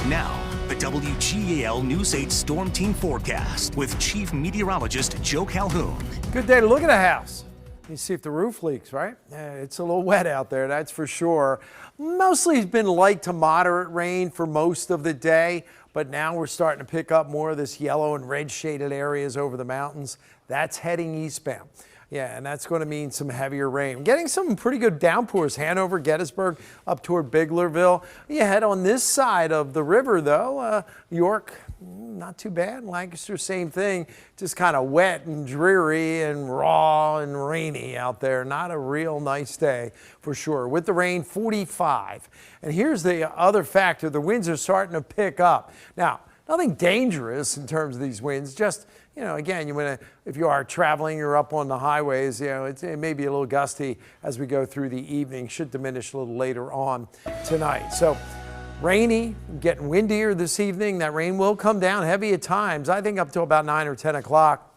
Now, the WGAL News 8 Storm Team forecast with Chief Meteorologist Joe Calhoun. Good day to look at a house. You see if the roof leaks, right? It's a little wet out there, that's for sure. Mostly it's been light to moderate rain for most of the day, but now we're starting to pick up more of this yellow and red shaded areas over the mountains. That's heading eastbound. Yeah, and that's going to mean some heavier rain. Getting some pretty good downpours. Hanover, Gettysburg, up toward Biglerville. You head on this side of the river, though. York, not too bad. Lancaster, same thing. Just kind of wet and dreary and raw and rainy out there. Not a real nice day for sure. With the rain, 45. And here's the other factor. The winds are starting to pick up. Now, nothing dangerous in terms of these winds, just, again, if you are traveling, you're up on the highways, it may be a little gusty as we go through the evening, should diminish a little later on tonight. So rainy, getting windier this evening. That rain will come down heavy at times, I think up to about 9 or 10 o'clock,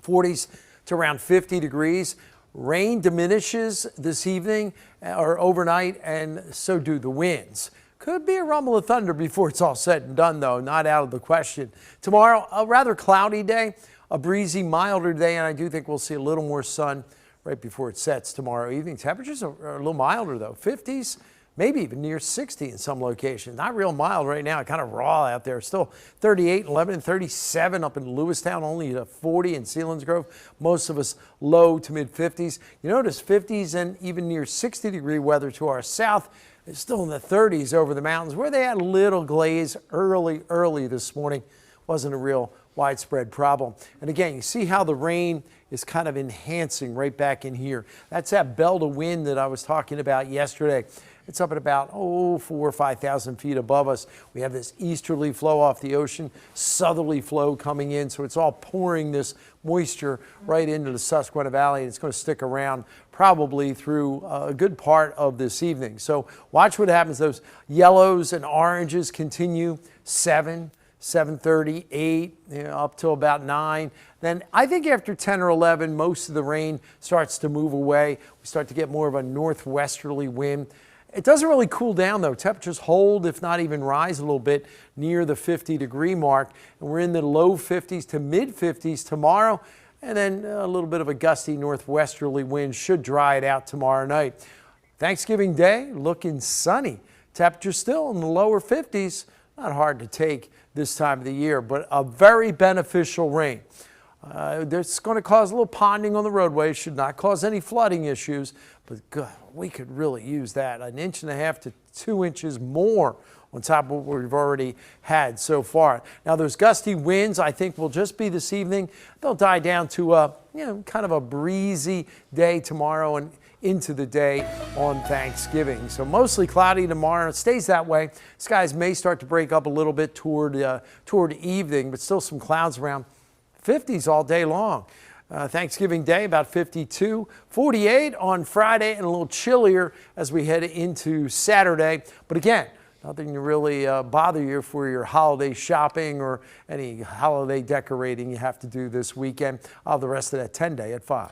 40s to around 50 degrees. Rain diminishes this evening or overnight, and so do the winds. Could be a rumble of thunder before it's all said and done, though, not out of the question. Tomorrow, a rather cloudy day, a breezy, milder day, and I do think we'll see a little more sun right before it sets tomorrow evening. Temperatures are a little milder, though, 50s, maybe even near 60 in some locations. Not real mild right now, kind of raw out there. Still 38 in Lebanon, 37 up in Lewistown, only 40 in Selinsgrove. Most of us low to mid 50s. You notice 50s and even near 60-degree weather to our south. It's still in the 30s over the mountains where they had a little glaze early this morning. Wasn't a real widespread problem. And again, you see how the rain is kind of enhancing right back in here. That's that belt of wind that I was talking about yesterday. It's up at about 4,000 or 5,000 feet above us. We have this easterly flow off the ocean, southerly flow coming in, so it's all pouring this moisture right into the Susquehanna Valley, and it's going to stick around probably through a good part of this evening. So watch what happens. Those yellows and oranges continue 7, 7:30, 8, up till about 9. Then I think after 10 or 11, most of the rain starts to move away. We start to get more of a northwesterly wind. It doesn't really cool down, though. Temperatures hold, if not even rise a little bit, near the 50-degree mark. And we're in the low 50s to mid 50s tomorrow. And then a little bit of a gusty northwesterly wind should dry it out tomorrow night. Thanksgiving Day looking sunny. Temperatures still in the lower 50s. Not hard to take this time of the year, but a very beneficial rain. It's going to cause a little ponding on the roadway. Should not cause any flooding issues, but God, we could really use that. 1.5 inches to 2 inches more on top of what we've already had so far. Now, those gusty winds, I think, will just be this evening. They'll die down to a, kind of a breezy day tomorrow and into the day on Thanksgiving. So mostly cloudy tomorrow. It stays that way. Skies may start to break up a little bit toward evening, but still some clouds around. 50s all day long. Thanksgiving Day, about 52, 48 on Friday, and a little chillier as we head into Saturday. But again, nothing to really bother you for your holiday shopping or any holiday decorating you have to do this weekend. I'll have the rest of that 10-day at 5.